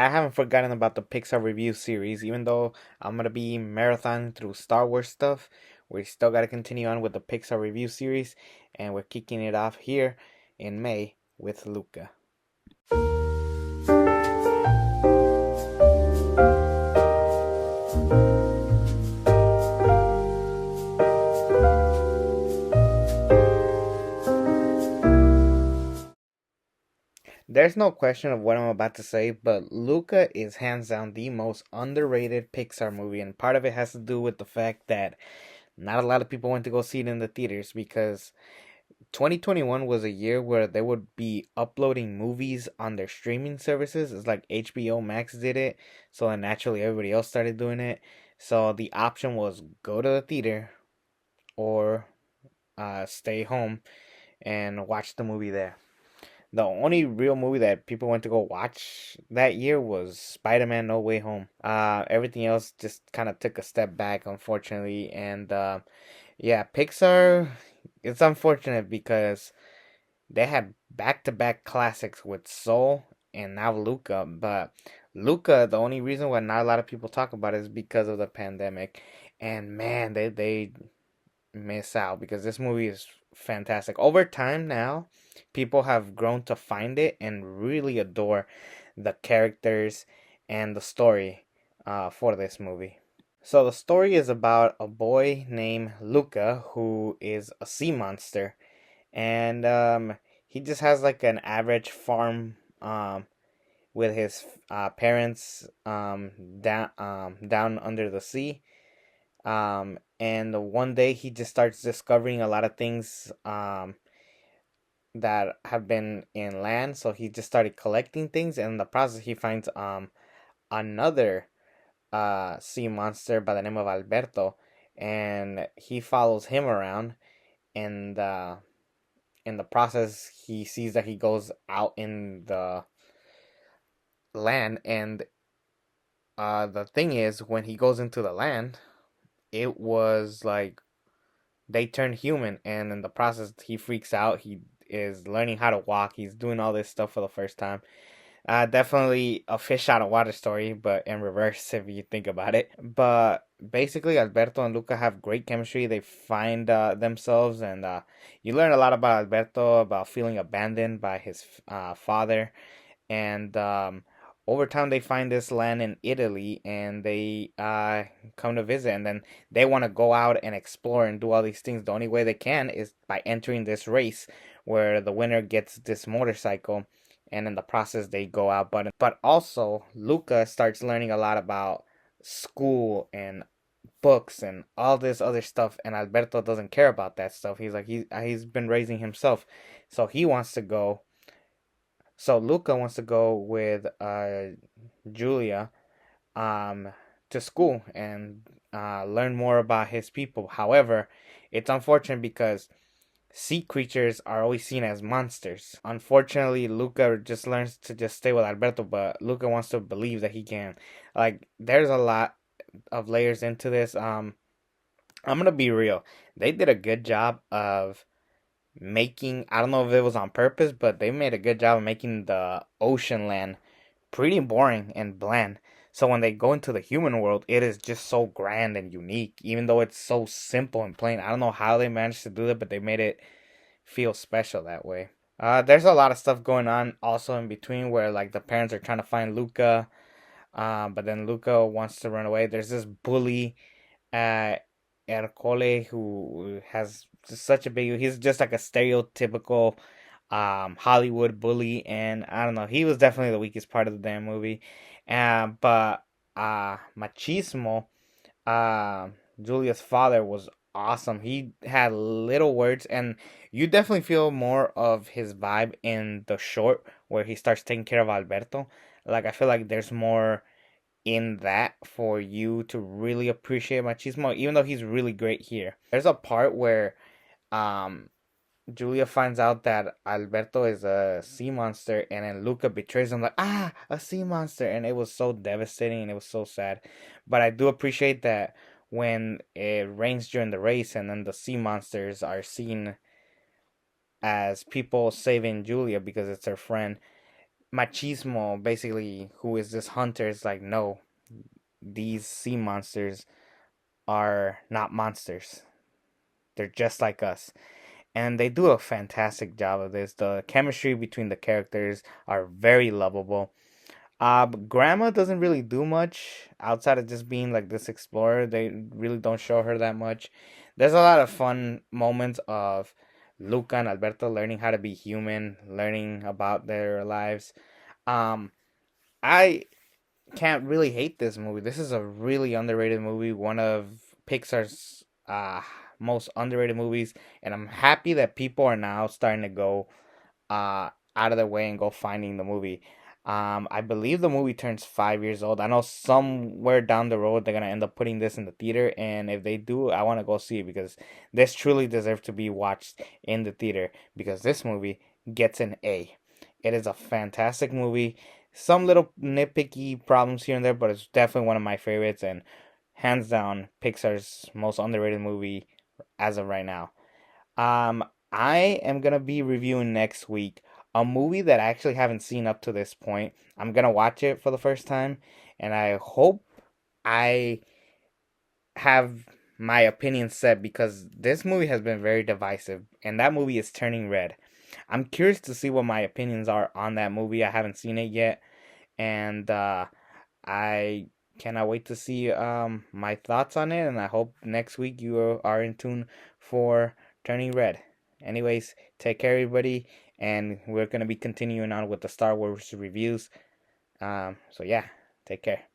I haven't forgotten about the Pixar review series, even though I'm gonna be marathon through Star Wars stuff. We still gotta continue on with the Pixar review series, and we're kicking it off here in May with Luca. There's no question of what I'm about to say, but Luca is hands down the most underrated Pixar movie, and part of it has to do with the fact that not a lot of people went to go see it in the theaters because 2021 was a year where they would be uploading movies on their streaming services. It's like HBO Max did it, so then naturally everybody else started doing it. So the option was go to the theater or stay home and watch the movie there. The only real movie that people went to go watch that year was Spider-Man No Way Home. Everything else just kind of took a step back, unfortunately. And yeah, Pixar, it's unfortunate because they had back-to-back classics with Soul and now Luca. But Luca, the only reason why not a lot of people talk about it is because of the pandemic. And man, they miss out because this movie is fantastic. Over time now, people have grown to find it and really adore the characters and the story for this movie. So the story is about a boy named Luca who is a sea monster, and he just has like an average farm with his parents down under the sea. And one day he just starts discovering a lot of things that have been in land. So he just started collecting things, and in the process he finds another sea monster by the name of Alberto, and he follows him around, and in the process he sees that he goes out in the land, and the thing is when he goes into the land, it was like they turn human, and in the process he freaks out. He is learning how to walk. He's doing all this stuff for the first time. Definitely a fish out of water story, but in reverse if you think about it. But basically, Alberto and Luca have great chemistry. They find themselves, and you learn a lot about Alberto, about feeling abandoned by his father, and over time they find this land in Italy, and they come to visit, and then they want to go out and explore and do all these things. The only way they can is by entering this race where the winner gets this motorcycle, and in the process they go out. But also Luca starts learning a lot about school and books and all this other stuff, and Alberto doesn't care about that stuff. He's like he's been raising himself, so he wants to go. So Luca wants to go with Julia um to school and learn more about his people. However, it's unfortunate because sea creatures are always seen as monsters. Unfortunately, Luca just learns to just stay with Alberto, but Luca wants to believe that he can. Like, there's a lot of layers into this. I'm gonna be real. They did a good job of making, I don't know if it was on purpose, but they made a good job of making the ocean land pretty boring and bland. So when they go into the human world, it is just so grand and unique, even though it's so simple and plain. I don't know how they managed to do that, but they made it feel special that way. There's a lot of stuff going on also in between where like the parents are trying to find Luca, but then Luca wants to run away. There's this bully, uh, Ercole, who has such a big. He's just like a stereotypical Hollywood bully, and I don't know. He was definitely the weakest part of the damn movie. But Machismo, uh, Julia's father was awesome. He had little words, and you definitely feel more of his vibe in the short where he starts taking care of Alberto. Like I feel like there's more in that for you to really appreciate Machismo, even though he's really great here. There's a part where um Julia finds out that Alberto is a sea monster, and then Luca betrays him like, a sea monster, and it was so devastating and it was so sad. But I do appreciate that when it rains during the race and then the sea monsters are seen as people saving Julia because it's her friend. machismo, basically, who is this hunter, is like, no, these sea monsters are not monsters. They're just like us. And they do a fantastic job of this. The chemistry between the characters are very lovable. But Grandma doesn't really do much outside of just being like this explorer. They really don't show her that much. There's a lot of fun moments of Luca and Alberto learning how to be human, learning about their lives. Um, I can't really hate this movie. This is a really underrated movie, one of Pixar's most underrated movies, and I'm happy that people are now starting to go out of their way and go finding the movie. I believe the movie turns 5 years old. I know somewhere down the road they're gonna end up putting this in the theater, and if they do, I want to go see it because this truly deserves to be watched in the theater because this movie gets an A. It is a fantastic movie. Some little nitpicky problems here and there, but it's definitely one of my favorites and hands down Pixar's most underrated movie as of right now. Um, I am gonna be reviewing next week a movie that I actually haven't seen up to this point. I'm gonna watch it for the first time, and I hope I have my opinion set because this movie has been very divisive, and that movie is Turning Red. I'm curious to see what my opinions are on that movie. I haven't seen it yet, and I cannot wait to see my thoughts on it, and I hope next week you are in tune for Turning Red. Anyways, take care, everybody, and we're gonna be continuing on with the Star Wars reviews. So yeah, take care.